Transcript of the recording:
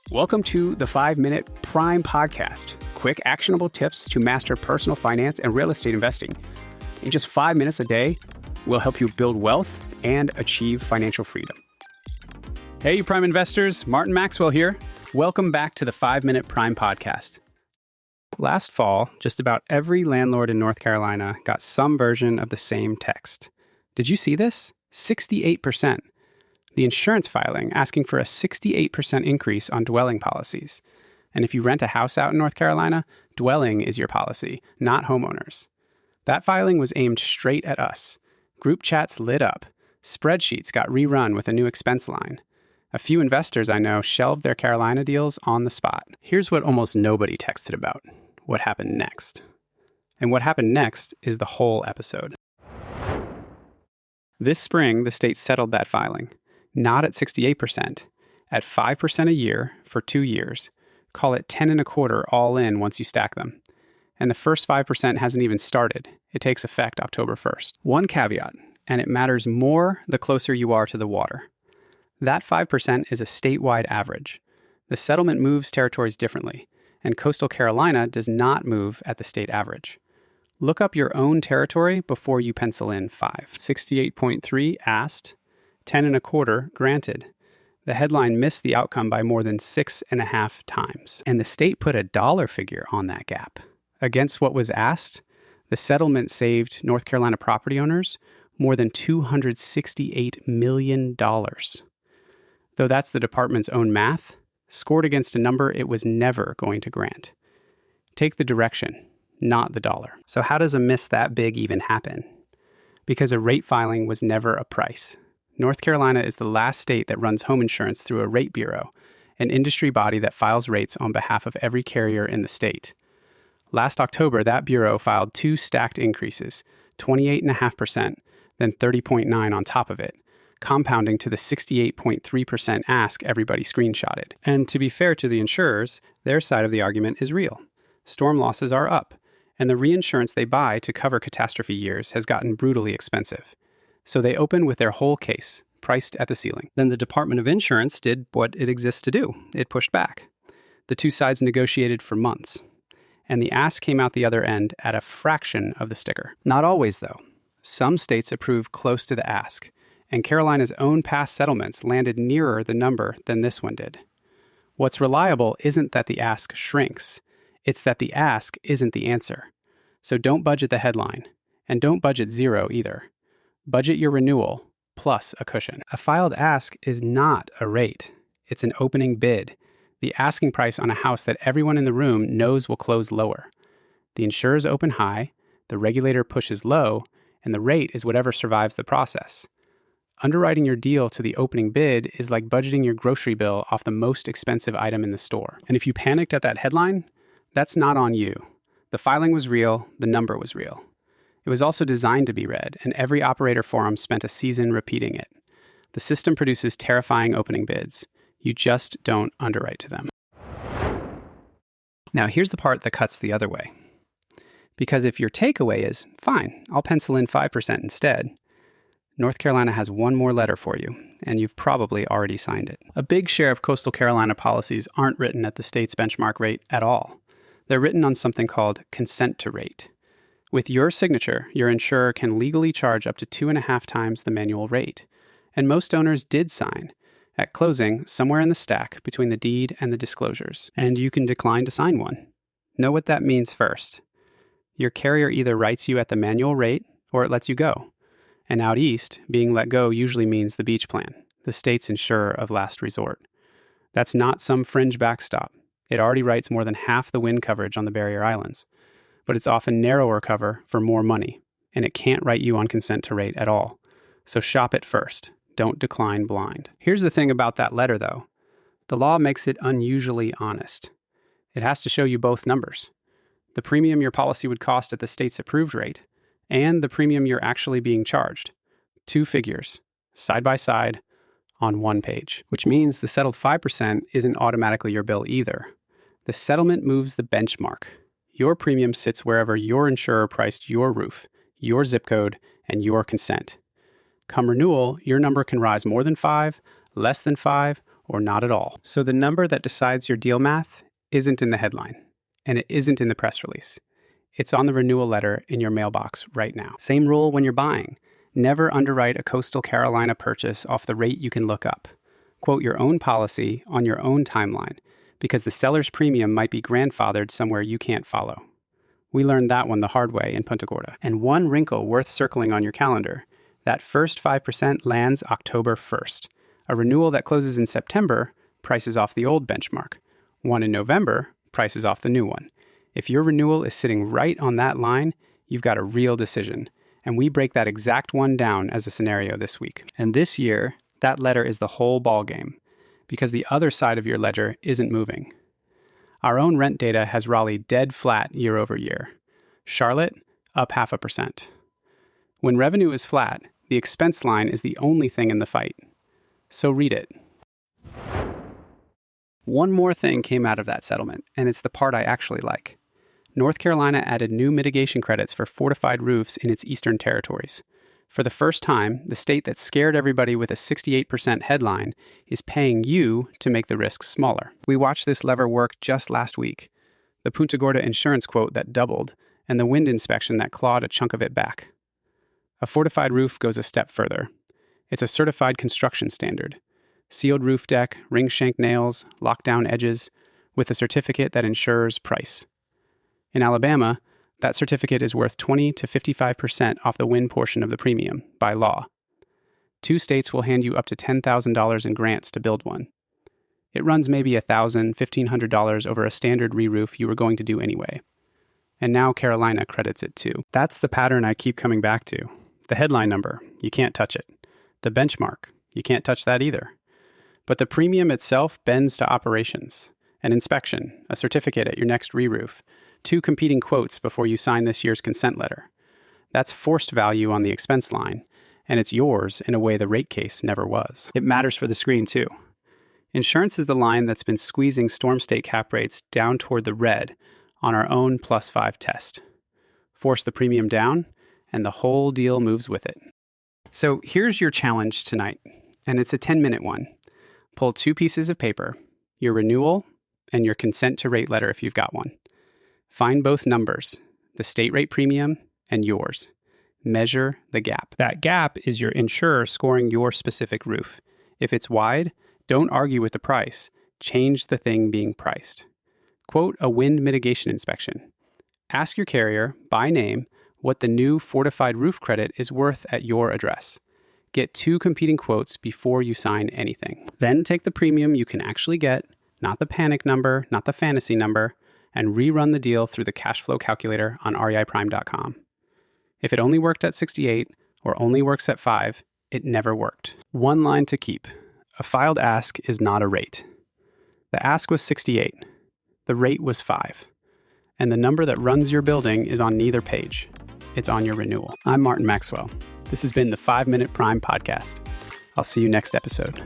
Welcome to the 5-Minute Prime Podcast. Quick, actionable tips to master personal finance and real estate investing. In just 5 minutes a day, we'll help you build wealth and achieve financial freedom. Hey, you Prime investors, Martin Maxwell here. Welcome back to the 5-Minute Prime Podcast. Last fall, just about every landlord in North Carolina got some version of the same text. Did you see this? 68%. The insurance filing asking for a 68% increase on dwelling policies. And if you rent a house out in North Carolina, dwelling is your policy, not homeowners. That filing was aimed straight at us. Group chats lit up. Spreadsheets got rerun with a new expense line. A few investors I know shelved their Carolina deals on the spot. Here's what almost nobody texted about: what happened next. And what happened next is the whole episode. This spring, the state settled that filing. Not at 68%, at 5% a year for 2 years. Call it 10 and a quarter all in once you stack them. And the first 5% hasn't even started. It takes effect October 1st. One caveat, and it matters more the closer you are to the water. That 5% is a statewide average. The settlement moves territories differently, and coastal Carolina does not move at the state average. Look up your own territory before you pencil in 5. 68.3 asked. 10 and a quarter granted. The headline missed the outcome by more than 6.5 times. And the state put a dollar figure on that gap. Against what was asked, the settlement saved North Carolina property owners more than $268 million. Though that's the department's own math, scored against a number it was never going to grant. Take the direction, not the dollar. So how does a miss that big even happen? Because a rate filing was never a price. North Carolina is the last state that runs home insurance through a rate bureau, an industry body that files rates on behalf of every carrier in the state. Last October, that bureau filed 2 stacked increases, 28.5%, then 30.9% on top of it, compounding to the 68.3% ask everybody screenshotted. And to be fair to the insurers, their side of the argument is real. Storm losses are up, and the reinsurance they buy to cover catastrophe years has gotten brutally expensive. So they open with their whole case, priced at the ceiling. Then the Department of Insurance did what it exists to do. It pushed back. The two sides negotiated for months. And the ask came out the other end at a fraction of the sticker. Not always, though. Some states approved close to the ask, and Carolina's own past settlements landed nearer the number than this one did. What's reliable isn't that the ask shrinks. It's that the ask isn't the answer. So don't budget the headline. And don't budget zero either. Budget your renewal, plus a cushion. A filed ask is not a rate. It's an opening bid, the asking price on a house that everyone in the room knows will close lower. The insurers open high, the regulator pushes low, and the rate is whatever survives the process. Underwriting your deal to the opening bid is like budgeting your grocery bill off the most expensive item in the store. And if you panicked at that headline, that's not on you. The filing was real, the number was real. It was also designed to be read, and every operator forum spent a season repeating it. The system produces terrifying opening bids. You just don't underwrite to them. Now, here's the part that cuts the other way. Because if your takeaway is, fine, I'll pencil in 5% instead, North Carolina has one more letter for you, and you've probably already signed it. A big share of coastal Carolina policies aren't written at the state's benchmark rate at all. They're written on something called consent to rate. With your signature, your insurer can legally charge up to 2.5 times the manual rate. And most owners did sign, at closing, somewhere in the stack between the deed and the disclosures. And you can decline to sign one. Know what that means first. Your carrier either writes you at the manual rate, or it lets you go. And out east, being let go usually means the beach plan, the state's insurer of last resort. That's not some fringe backstop. It already writes more than half the wind coverage on the barrier islands. But it's often narrower cover for more money, and it can't write you on consent to rate at all. So shop it first. Don't decline blind. Here's the thing about that letter, though. The law makes it unusually honest. It has to show you both numbers. The premium your policy would cost at the state's approved rate, and the premium you're actually being charged. 2 figures, side by side, on one page. Which means the settled 5% isn't automatically your bill either. The settlement moves the benchmark. Your premium sits wherever your insurer priced your roof, your zip code, and your consent. Come renewal, your number can rise more than 5, less than 5, or not at all. So the number that decides your deal math isn't in the headline, and it isn't in the press release. It's on the renewal letter in your mailbox right now. Same rule when you're buying. Never underwrite a coastal Carolina purchase off the rate you can look up. Quote your own policy on your own timeline, because the seller's premium might be grandfathered somewhere you can't follow. We learned that one the hard way in Punta Gorda. And one wrinkle worth circling on your calendar, that first 5% lands October 1st. A renewal that closes in September prices off the old benchmark. One in November prices off the new one. If your renewal is sitting right on that line, you've got a real decision. And we break that exact one down as a scenario this week. And this year, that letter is the whole ballgame, because the other side of your ledger isn't moving. Our own rent data has Raleigh dead flat year over year. Charlotte, up 0.5%. When revenue is flat, the expense line is the only thing in the fight. So read it. One more thing came out of that settlement, and it's the part I actually like. North Carolina added new mitigation credits for fortified roofs in its eastern territories. For the first time, the state that scared everybody with a 68% headline is paying you to make the risk smaller. We watched this lever work just last week. The Punta Gorda insurance quote that doubled, and the wind inspection that clawed a chunk of it back. A fortified roof goes a step further. It's a certified construction standard. Sealed roof deck, ring shank nails, lockdown edges, with a certificate that ensures price. In Alabama, that certificate is worth 20 to 55% off the wind portion of the premium, by law. 2 states will hand you up to $10,000 in grants to build one. It runs maybe $1,000, $1,500 over a standard re-roof you were going to do anyway. And now Carolina credits it too. That's the pattern I keep coming back to. The headline number, you can't touch it. The benchmark, you can't touch that either. But the premium itself bends to operations, an inspection, a certificate at your next re-roof, 2 competing quotes before you sign this year's consent letter. That's forced value on the expense line, and it's yours in a way the rate case never was. It matters for the screen too. Insurance is the line that's been squeezing storm state cap rates down toward the red on our own +5 test. Force the premium down, and the whole deal moves with it. So here's your challenge tonight, and it's a 10-minute one. Pull 2 pieces of paper, your renewal and your consent to rate letter if you've got one. Find both numbers, the state rate premium and yours. Measure the gap. That gap is your insurer scoring your specific roof. If it's wide, don't argue with the price. Change the thing being priced. Quote a wind mitigation inspection. Ask your carrier, by name, what the new fortified roof credit is worth at your address. Get 2 competing quotes before you sign anything. Then take the premium you can actually get, not the panic number, not the fantasy number, and rerun the deal through the cash flow calculator on reiprime.com. If it only worked at 68 or only works at 5, it never worked. One line to keep. A filed ask is not a rate. The ask was 68. The rate was 5. And the number that runs your building is on neither page. It's on your renewal. I'm Martin Maxwell. This has been the 5 Minute Prime Podcast. I'll see you next episode.